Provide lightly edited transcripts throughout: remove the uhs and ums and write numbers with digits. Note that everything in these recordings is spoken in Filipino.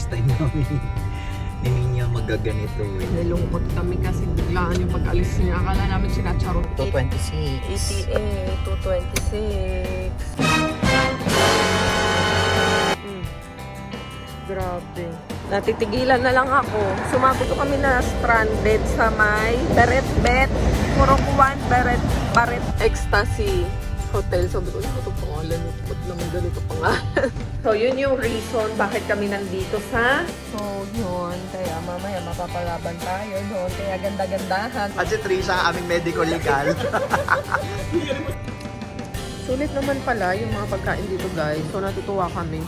first time namin hindi niya magaganito eh. Nalungkot kami kasi biglaan yung pag-alis niya. Akala namin sinacharot. 226. ETA 226. Grabe. Natitigilan na lang ako. Sumabi ko kami na stranded sa may Beret-Bet, Morokuan, Baret Ecstasy Hotel. Sabi ko, ito pangalan. Ba't naman ganito pangalan? So, yun yung reason bakit kami nandito sa... So, yun. Kaya mamaya mapapalaban tayo doon. Kaya ganda-gandahan. At si Trisha, aming medical legal. Sulit naman pala yung mga pagkain dito, guys. So, natutuwa kami.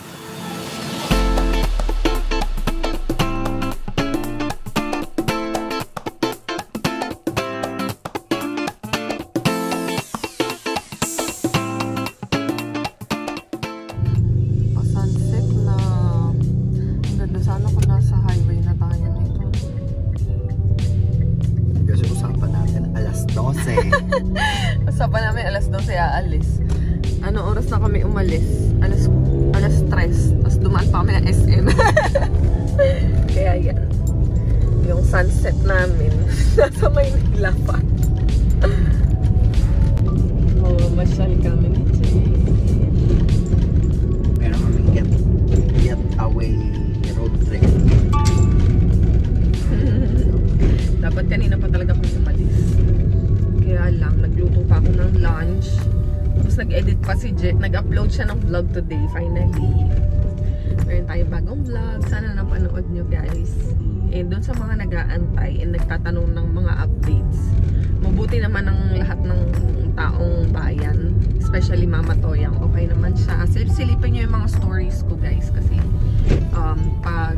Usapan namin alas 12 aalis. Ano oras na kami umalis? Alas 3. Tapos dumaan pa kami ng SM. Kaya yan. Yung sunset namin. Nasa Maynila pa. Masyal kami ni Jay. Meron kami get away road trip. Dapat kanina pa talaga kami umalis. Kaya lang, nagluto pa ako ng lunch. Tapos nag-edit pa si Jet. Nag-upload siya ng vlog today, finally. Meron tayong bagong vlog. Sana napanood nyo, guys. And doon sa mga nag-aantay and nagtatanong ng mga updates. Mabuti naman ang lahat ng taong bayan. Especially Mama Toyang. Okay naman siya. Silipin nyo yung mga stories ko, guys. Kasi pag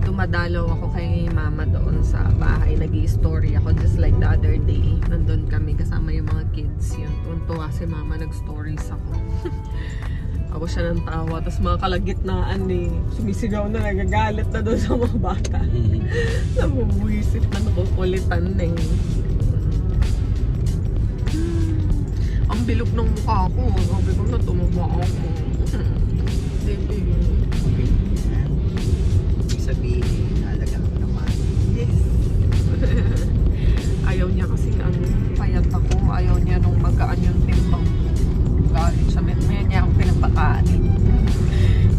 dumadalaw ako kay Mama doon sa bahay, nag-i-story ako just like the other day. Nandun kami kasama yung mga kids. Yun, tuntua si Mama, nag-stories ako. Ako siya ng tawa. Tapos mga kalagitnaan eh, sumisigaw na, nagagalit na doon sa mga bata. Nabubuisit na, nakukulitan na eh. Ang bilog ng mukha ko. Sabi ko na tumuwa ako. Sabihin, alagaan ko naman. Yes. Ayaw niya kasi payat ako. Ayaw niya nung magaan yung timbang. Galit siya. May niya akong pinapakain.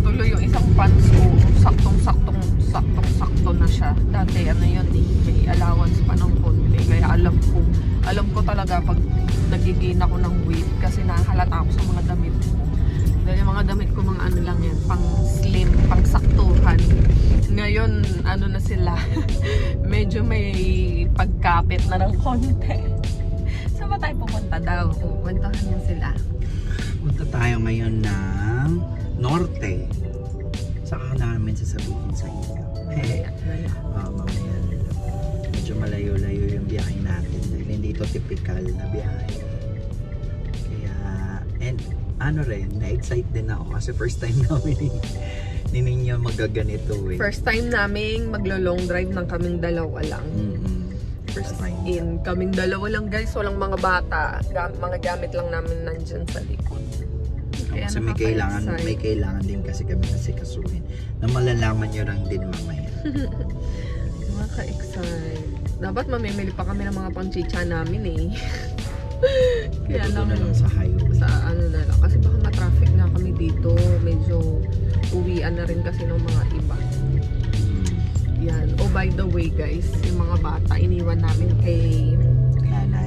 Tuloy yung isang pants ko. Saktong-sakto na siya. Dati ano yun eh. May allowance pa ng konti. Kaya alam ko talaga pag nagigin ako ng weight. Kasi nakahalata ako sa mga damit ko. Dahil yung mga damit ko, mga ano lang yan, pang slim, pang saktuhan. Ngayon, ano na sila, medyo may pagkapit na ng konti. Saan ba tayo pupunta daw? Kwentuhan mo sila. Punta tayo ngayon ng Norte. Saka namin sasabihin sa inyo. Mamaya, medyo malayo-layo yung biyahe natin. Dahil hindi ito typical na biyahe. Kaya, and ano rin, na-excite din ako kasi first time namin ninyo magaganito eh. First time namin maglo-long drive ng kaming dalawa lang. First time. Kaming dalawa lang, guys. Walang mga bata. Mga gamit lang namin nandyan sa likod. Kaya kasi may kailangan din kasi kami nasikasuhin na malalaman nyo lang din mamaya. Maka-excite. Dapat mamimili pa kami ng mga pang-chicha namin eh. Kaya lang sa highway. Sa ano na lang. Kasi baka matraffic na kami dito. Medyo uwian na rin kasi ng mga iba. Yan. Oh, by the way guys, yung mga bata, iniwan namin kay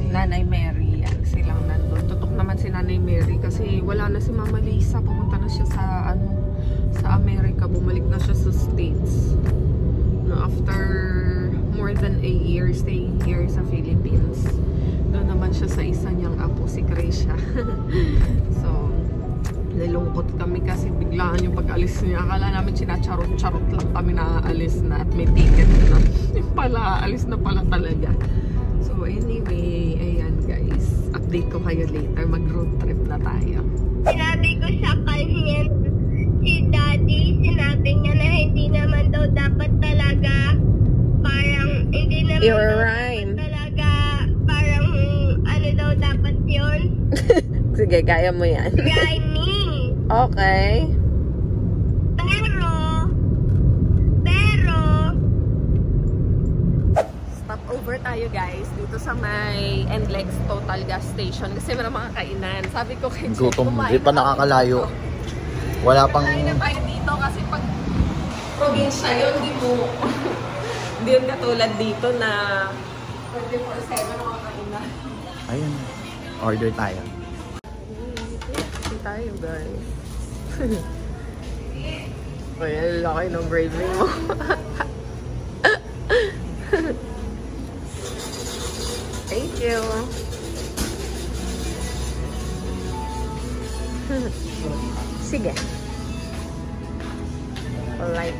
Nanay Mary. Yan, silang nandun. Tutok naman si Nanay Mary kasi wala na si Mama Lisa. Pumunta na siya sa Amerika. Bumalik na siya sa States. No, after more than a year staying here sa Philippines. Doon naman siya sa isa niyang apo, si Krisha. So, nalungkot kami kasi biglaan yung pag-alis niya. Akala namin sinacharot-charot lang kami na aalis na at may ticket na. Yung pala, aalis na pala talaga. So, anyway, ayan guys. Update ko kayo later. Mag-road trip na tayo. Sinabi ko sa kanya, si Daddy, sinabi niya na hindi naman daw dapat talaga. Parang, hindi naman You're daw right. talaga. Parang, ano daw dapat yun? Sige, kaya mo yan. Rhyming. Okay. Pero, kami guys dito sa may NLEX Total Gas Station kasi may mga kainan. Sabi ko kay Jet, Gutom, di pa nakakalayo. Wala pang... Kumain na tayo dito kasi pag probinsya yun, hindi yun katulad dito na 24/7 mga kainan. Ayun, order tayo. Tayo guys. Ayan, laki ng bravery mo. Thank you. Sige. Alright.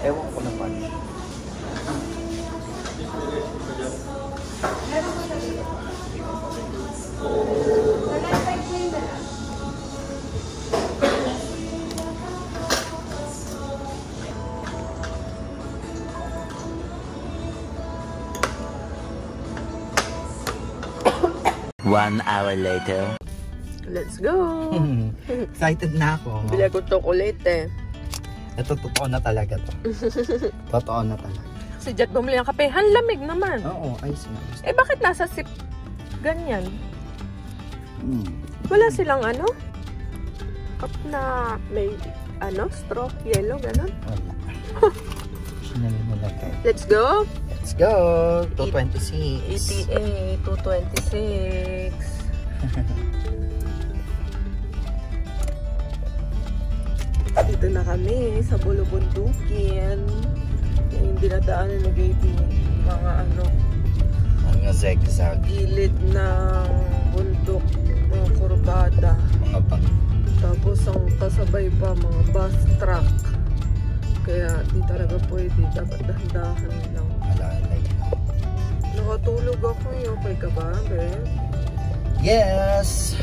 Ewan ko naman. One hour later. Let's go! Excited na ako. Bili ko chocolate eh. Ito, totoo na talaga to. Totoo na talaga. Si Jet bumili ng kape. Han, lamig naman. Oo, ayos na. Eh, bakit nasa sip ganyan? Mm. Wala silang ano? Cup na may ano? Straw? Yellow? Ganon? Wala. Sinali nilagay. Let's go! Let's go! 226. ETA 226. Dito na kami sa Bulubundukin. Yung dinadaanan na gate mga ano, Mga zigzag. gilid ng bundok, mga kurbada. Mga pang... Tapos ang kasabay pa mga bus truck. Kaya di talaga pwede, dapat dahan-dahan lang. Alalay. Nakatulog ako yun, okay ka ba, be? Yes!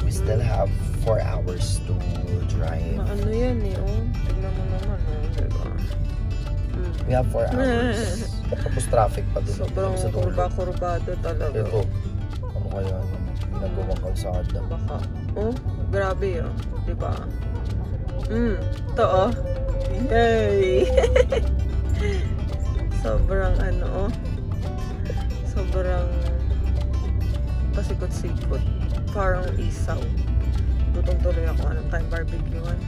We still have 4 hours to drive. Ano yan eh, oh. Tignan mo naman, oh, diba? We have 4 hours. Tapos traffic pa dun. Sobrang Sa dulo. kurba-kurbado talaga. Ito. Ano kaya yung ginagawang kalsada? Baka. Oh, grabe oh. Diba? Ito oh. Yay! Sobrang ano oh. Sobrang pasikot-sikot. Parang isaw. Tutong tuloy ako. Anong time barbecue-an?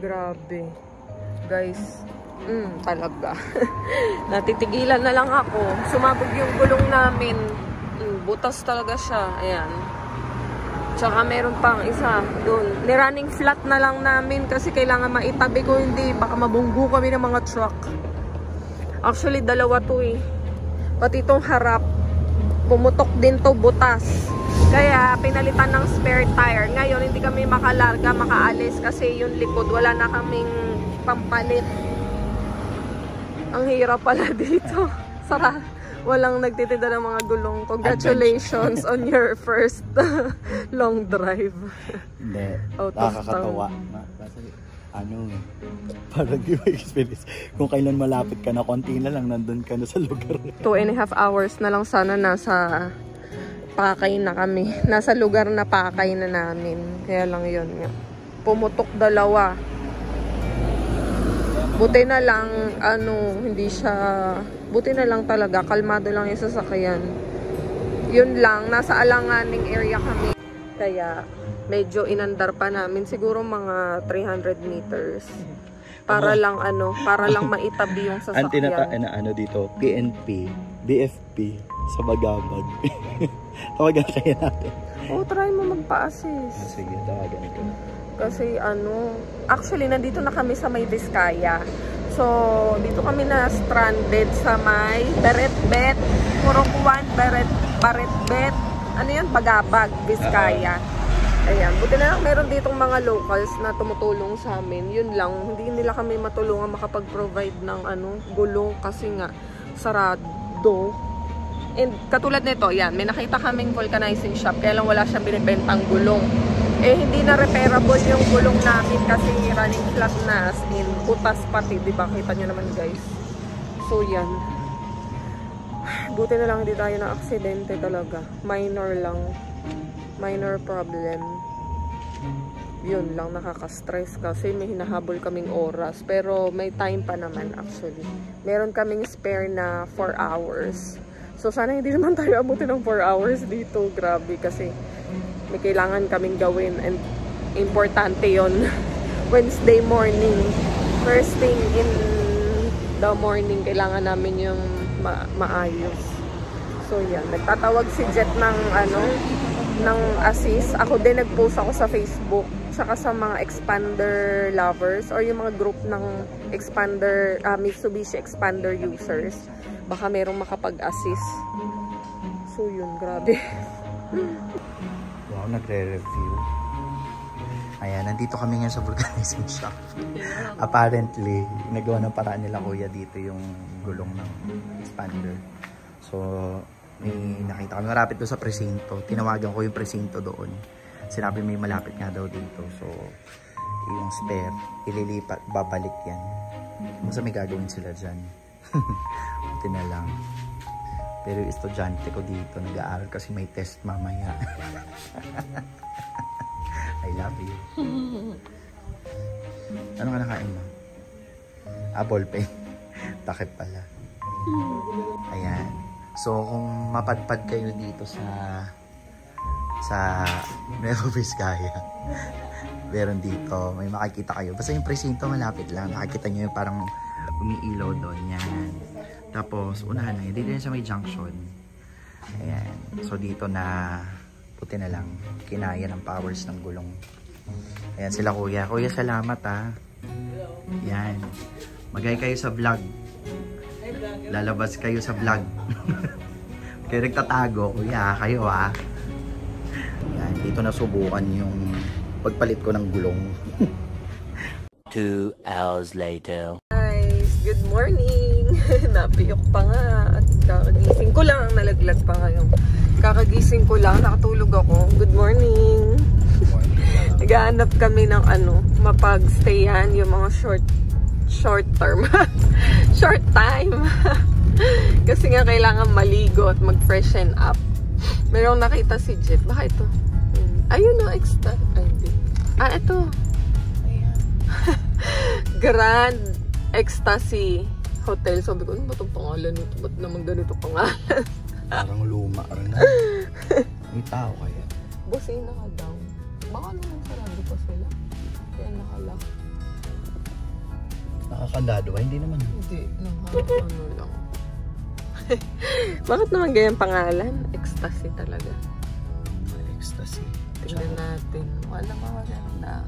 Grabe. Guys, talaga. Natitigilan na lang ako. Sumabog yung gulong namin. Butas talaga siya. Ayan. Tsaka meron pang isa doon. Nirunning flat na lang namin kasi kailangan maitabi ko, hindi baka mabunggo kami ng mga truck. Actually, dalawa to eh. Pati itong harap, pumutok din to, butas. Kaya pinalitan ng spare tire. Ngayon, hindi kami makalarga, makaalis kasi yung likod, wala na kaming pampalit. Ang hirap pala dito. Saka, walang nagtitinda ng mga gulong. Congratulations on your first long drive. Hindi. Out of Nakakatawa. Kasi, parang di ba experience. Kung kailan malapit ka na, konti na lang, nandun ka na sa lugar. 2.5 hours na lang sana nasa Pakay na kami. Nasa lugar na Pakay na namin. Kaya lang yun nga. Pumutok dalawa. Buti na lang, hindi siya, buti na lang talaga, kalmado lang yung sasakyan. Yun lang, nasa alanganing area kami. Kaya, medyo inandar pa namin, siguro mga 300 meters. Para lang, para lang maitabi yung sasakyan. Ang dito, PNP, BFP, sa Bagabag. Tawagan kaya natin. Try mo magpa-assist. Sige, tawagan ko. Kasi actually nandito na kami sa may Vizcaya. So, dito kami na stranded sa may Beretbet, Kurokuan, Beretbet. Ano yun? Bagabag, Vizcaya. Ayan. Buti na lang meron ditong mga locals na tumutulong sa amin. Yun lang. Hindi nila kami matulungan makapag-provide ng gulong kasi nga sarado. And katulad nito, yan, may nakita kaming vulcanizing shop, kaya lang wala siyang binibentang gulong. Eh, hindi na repairable yung gulong namin kasi running flat na, as in, butas pati, diba? Kita nyo naman, guys. So, yan. Buti na lang hindi tayo na aksidente talaga. Minor lang. Minor problem. Yun lang, nakaka-stress kasi may hinahabol kaming oras. Pero may time pa naman actually. Meron kaming spare na 4 hours. So sana hindi naman tayo abutin ng 4 hours dito. Grabe kasi may kailangan kaming gawin. And importante yon. Wednesday morning. First thing in the morning, kailangan namin yung maayos. So yan, nagtatawag si Jet ng ng assist. Ako din nag-post ako sa Facebook saka sa mga expander lovers or yung mga group ng expander, Mitsubishi expander users. Baka merong makapag-assist. So yun, grabe. Wow, nagre-review. Ayan, nandito kami ngayon sa vulcanizing shop. Apparently, nagawa ng paraan nila kuya dito yung gulong ng expander. So, may nakita kami marapit doon sa presinto. Tinawagan ko yung presinto doon. Sinabi may malapit nga daw dito. So, yung spare, ililipat, babalik yan. Basta may gagawin sila dyan. Buti na lang. Pero yung estudyante ko dito, nag-aaral kasi may test mamaya. I love you. Ano ka nakain mo? Apple pen. Takip pala. Ayan. So, kung mapadpad kayo dito sa Nueva Vizcaya, meron dito, may makikita kayo. Basta yung presinto malapit lang. Nakikita nyo yung parang umiilaw doon. Yan. Tapos, unahan na yun. Dito yan sa may junction. Ayan. So, dito na puti na lang. Kinaya ng powers ng gulong. Ayan sila kuya. Kuya, salamat ha. Yan. Magay kayo sa vlog. Lalabas kayo sa vlog. Kaya nagtatago. Kuya, kayo ha. Yan. Dito nasubukan yung pagpalit ko ng gulong. 2 hours later. Guys, good morning. Napiyok pa nga. At kakagising ko lang. Nalaglag pa ngayon. Kakagising ko lang. Nakatulog ako. Good morning. Nagaanap kami ng mapag-stayan. Yung mga short term. Short time. Kasi nga kailangan maligo at mag-freshen up. Merong nakita si Jet. Baka ito. Ayun o, extra. Ay, hindi. Ito. Grand Ecstasy Hotel. Sabi ko, ano ba itong pangalan nito? Ba't naman ganito pangalan? Parang luma rin na. May tao kaya. Busina ka daw. Baka naman sarado pa sila. Kaya nakalak. Nakakandado ba? Hindi naman. Hindi. Lang. Bakit naman ganyan pangalan? Ecstasy talaga. Ecstasy. Tingnan natin. Wala maganda.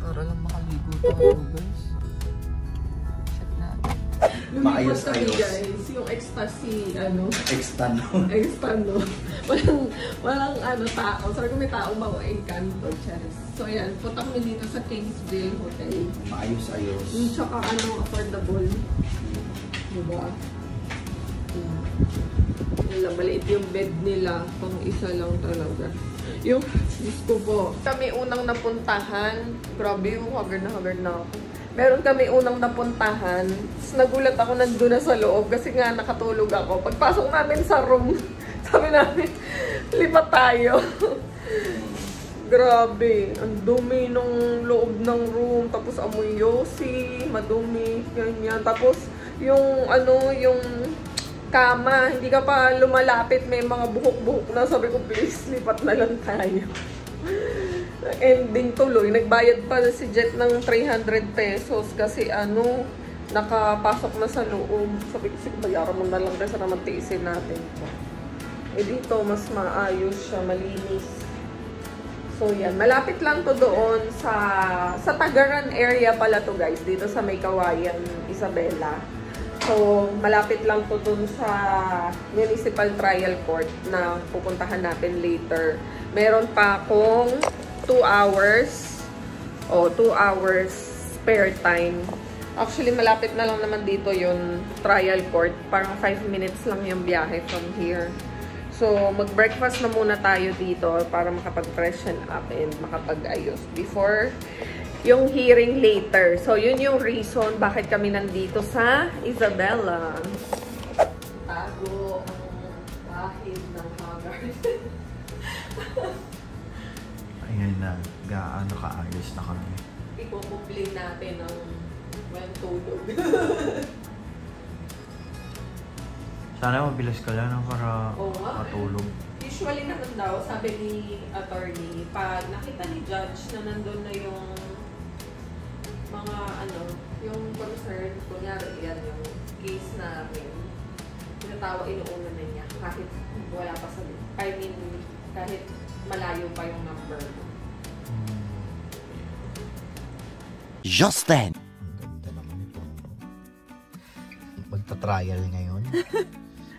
Para lang makaligo tayo, guys. Check natin. Maayos kami, ayos. guys. Yung ecstasy, Expando. Walang tao. Sorry kung may tao ba o Encanto, Charis. So, yan. Punta kami dito sa Kingsville Hotel. Maayos-ayos. Tsaka affordable. Diba? Maliit yung bed nila. Pang isa lang talaga. Yung, Diyos ko po. Kami unang napuntahan. Grabe yung haggard na ako. Meron kami unang napuntahan. Tapos nagulat ako nandun na sa loob. Kasi nga nakatulog ako. Pagpasok namin sa room, sabi namin, lipat tayo. Grabe. Ang dumi nung loob ng room. Tapos amoy yosi. Madumi. Ganyan. Tapos yung yung kama, hindi ka pa lumalapit, may mga buhok-buhok na. Sabi ko, please, lipat na lang tayo. Ending tuloy, nagbayad pa si Jet ng 300 pesos kasi nakapasok na sa loob. Sabi ko, bayaran mo na lang rin sa naman tiisin natin po. Eh dito, mas maayos siya, malinis. So yan, malapit lang to doon sa Tagaran area pala to guys, dito sa May Kawayan, Isabela. So, malapit lang to dun sa Municipal Trial Court na pupuntahan natin later. Meron pa akong 2 hours spare time. Actually, malapit na lang naman dito yung trial court. Parang 5 minutes lang yung biyahe from here. So, mag-breakfast na muna tayo dito para makapag-freshen up and makapag-ayos before yung hearing later. So, yun yung reason bakit kami nandito sa Isabela. Tago ang bahid ng Haggard. Ayun na, gaano kaayos na kami. Ipupubli natin ang walang tulog. Sana mabilis ka lang para matulog. Usually naman daw, sabi ni attorney, pag nakita ni judge na nandun na yung mga yung concern, kunyari yan yung case namin, inuuna na niya kahit wala pa sa, kahit malayo pa yung number mo. Just then. Ang ganda naman ito. Magta-trial ngayon.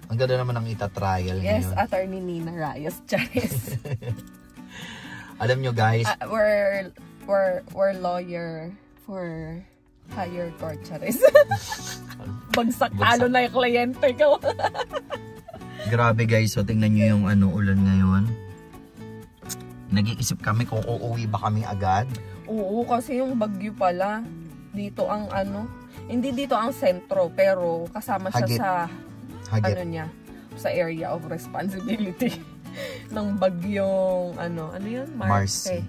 Ang ganda naman ang ita-trial ngayon. Yes, attorney Nina Rayos, Charis. Alam nyo guys, we're lawyer for higher court, Charis. Bagsak talo na yung kliyente ko. grabe guys, so tingnan nyo yung ulan ngayon. Nag-iisip kami kung uuwi ba kami agad. Oo, kasi yung Bagyo pala, dito ang hindi dito ang sentro, pero kasama siya Hagit. sa Hagit. sa area of responsibility ng bagyong yun? Marcy.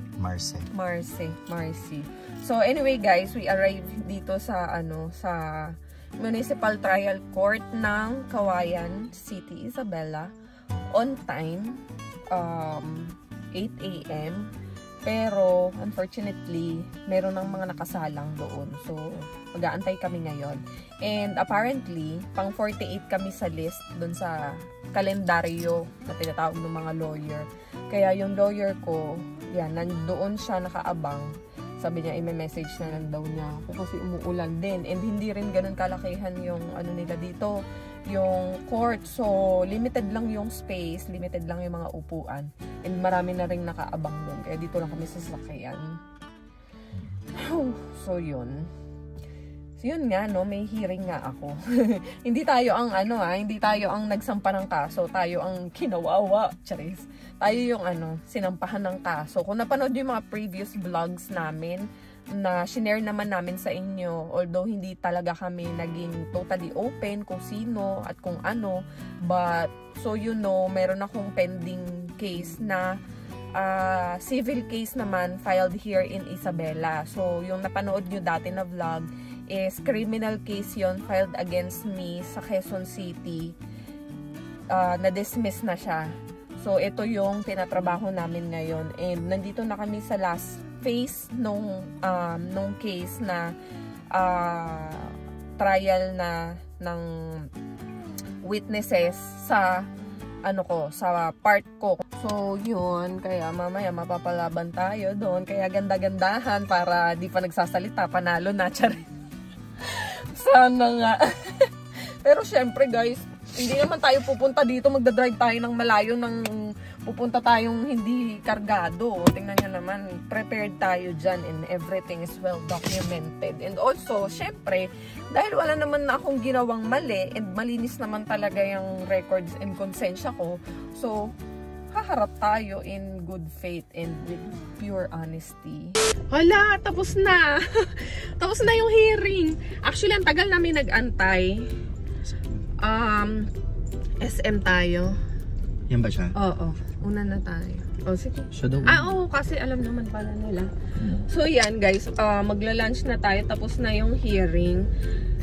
So anyway guys, we arrived dito sa sa Municipal Trial Court ng Cauayan City, Isabela on time, 8 AM. Pero, unfortunately, meron ng mga nakasalang doon. So, mag-aantay kami ngayon. And apparently, pang 48 kami sa list doon sa kalendaryo na tinatawag ng mga lawyer. Kaya yung lawyer ko, yan, nandoon siya nakaabang. Sabi niya, i-message na lang daw niya ako kasi umuulan din. And hindi rin ganun kalakihan yung nila dito, yung court. So, limited lang yung space, limited lang yung mga upuan. And marami na rin nakaabang doon. Kaya dito lang kami sa sasakyan. So, yun. So, yun nga, may hearing nga ako. Hindi tayo ang hindi tayo ang nagsampa ng kaso. Tayo ang kinawawa. Charis. Tayo yung sinampahan ng kaso. Kung napanood yung mga previous vlogs namin, na shinare naman namin sa inyo, although hindi talaga kami naging totally open kung sino at kung ano, but so meron akong pending case na civil case naman filed here in Isabela. So yung napanood nyo dati na vlog is criminal case yon filed against me sa Quezon City. Na-dismiss na siya. So ito yung tinatrabaho namin ngayon, and nandito na kami sa last phase nung case na trial na ng witnesses sa sa part ko. So yun, kaya mamaya mapapalaban tayo doon, kaya ganda-gandahan para di pa nagsasalita, panalo na, charin. Sana nga. Pero syempre guys, hindi naman tayo pupunta dito, magdadrive tayo ng malayo ng pupunta tayong hindi kargado. Tingnan nyo naman, prepared tayo dyan and everything is well documented. And also, syempre, dahil wala naman na akong ginawang mali and malinis naman talaga yung records and konsensya ko, so, haharap tayo in good faith and with pure honesty. Hala, tapos na! Tapos na yung hearing. Actually, ang tagal namin nag-antay. SM tayo. Yan ba siya? Oo. Una na tayo. Oh, sige. Oo, kasi alam naman pala nila. So, yan guys. Magla-lunch na tayo. Tapos na yung hearing.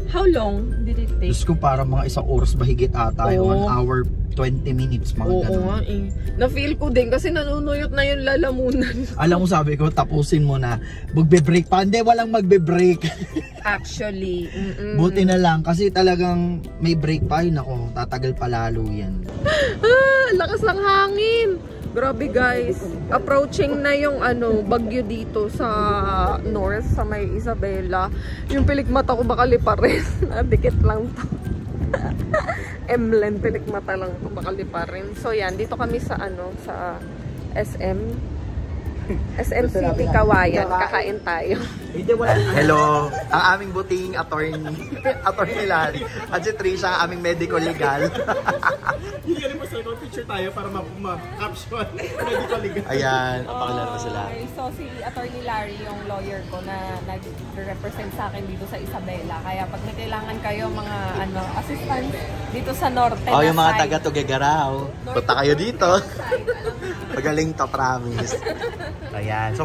How long did it take? Diyos ko, para mga 1 oras mahigit ata. 1 hour, 20 minutes. Mga ganun. Oo nga eh. Na-feel ko din kasi nanunuyot na yung lalamunan. Alam mo, sabi ko, tapusin mo na. Magbe-break pa. Hindi, walang magbe-break. Actually. Buti na lang. Kasi talagang may break pa. Yun ako, tatagal pa lalo yan. Lakas ng hangin. Grabe guys. Approaching na yung bagyo dito sa north, sa may Isabela. Yung pilikmata ko baka liparin. Dikit lang to. Emlen, pilikmata lang to, baka liparin. So yan, dito kami sa sa SM. SM City, Kawayan. Kakain tayo. Hello, ang aming buting attorney. Attorney Larry. At si Trisha, ang aming medical legal. Hindi ka rin pa sa picture tayo para ma-caption. Medical legal. Ayan, papakalala pa sila. So si Attorney Larry, yung lawyer ko na nag-represent sa akin dito sa Isabela. Kaya pag may kailangan kayo mga assistance dito sa Norte Oh, yung mga side, taga-Tugigaraw. Punta kayo dito. Magaling to, promise. Ayan. So,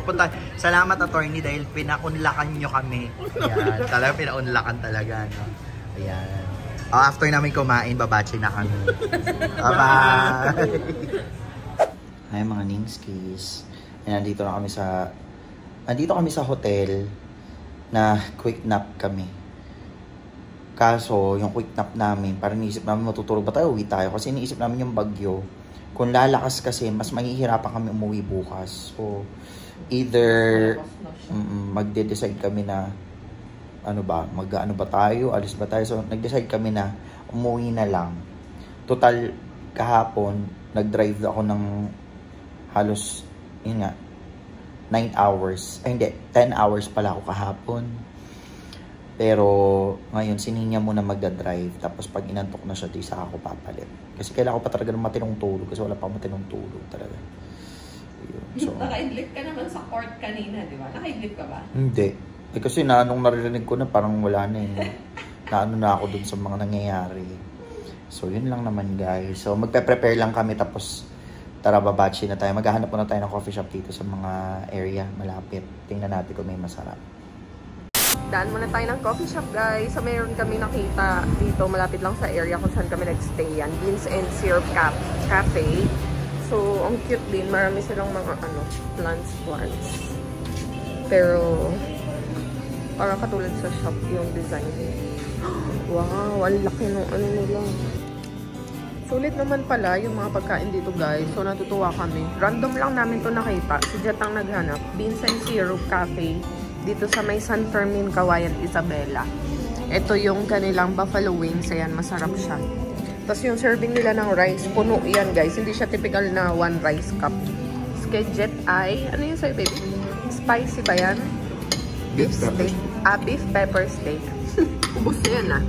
salamat, attorney, dahil pinaunlakan nyo kami. Ayan. Talagang pinaunlakan talaga, no? Ayan. After namin kumain, babachi na kami. Bye-bye! Ay, mga Ningskis. Nandito kami sa hotel na quick nap kami. Kaso, yung quick nap namin, parang iniisip namin matutulog ba tayo, uwi tayo. Kasi iniisip namin yung bagyo. Kung lalakas kasi, mas mahihirapan kami umuwi bukas. So, either magde-decide kami na mag-ano ba tayo, alis ba tayo. So, nag-decide kami na umuwi na lang. Total, kahapon, nag-drive ako ng halos, 9 hours. Ay, hindi, 10 hours pala ako kahapon. Pero, ngayon, sininya muna magdadrive. Tapos, pag inantok na siya, di saka ako papalit. Kasi kailangan ko pa talaga ng matinong tulog. Kasi wala pa matinong tulog talaga. So, naka-idlip ka naman sa court kanina, di ba? Naka-idlip ka ba? Hindi. Kasi nung naririnig ko na, parang wala na eh. Naano na ako dun sa mga nangyayari. So, yun lang naman, guys. So, magpe-prepare lang kami. Tapos, tara, babachi na tayo. Maghahanap muna tayo ng coffee shop dito sa mga area malapit. Tingnan natin kung may masarap. Daan muna tayo ng coffee shop, guys. So, mayroon kami nakita dito, malapit lang sa area kung saan kami nag-stay yan. Beans and Syrup Cafe. So, ang cute din. Marami silang mga, plants. Pero, parang katulad sa shop yung design. Wow, ang laki ng nila. Sulit naman pala yung mga pagkain dito, guys. So, natutuwa kami. Random lang namin to nakita. Si Jet ang naghanap. Beans and Syrup Cafe. Dito sa may San Fermin, Kawayan, Isabela. Ito yung kanilang buffalo wings. Ayan, masarap siya. Tapos yung serving nila ng rice, puno yan, guys. Hindi siya typical na 1 rice cup. Jet ay, ano yun sa'yo, baby? Spicy ba yan? Beef steak. Beef pepper steak. Ubus na yan,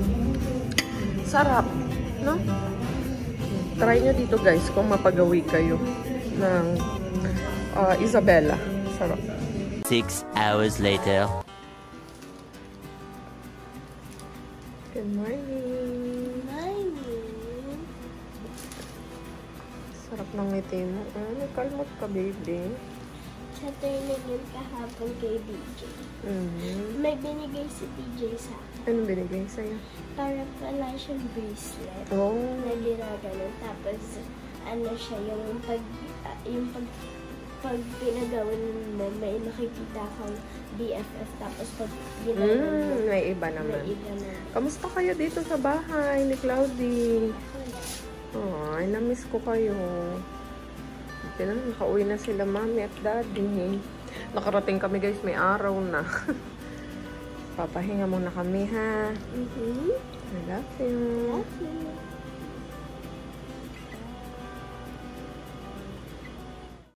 Sarap, no? Try nyo dito, guys, kung mapagawi kayo ng Isabela. Sarap. 6 hours later. Good morning. Morning. Sarap ng ngiti mo. Kalmot ka, baby. Chatay na yun kahapon kay DJ. May binigay si DJ sa akin. Anong binigay sa'yo? Para pala siyang bracelet. Oh. Na ginaganon. Tapos, siya, pag pinagawin mo, may makikita kang BFF. Tapos pag ginaganon mo, May iba naman. may iba na. Kamusta kayo dito sa bahay ni Cloudy? Ay, na-miss ko kayo. Nakauwi na sila mami at daddy. Nakarating kami, guys, may araw na. Papahinga muna kami, ha? I love you. Love you.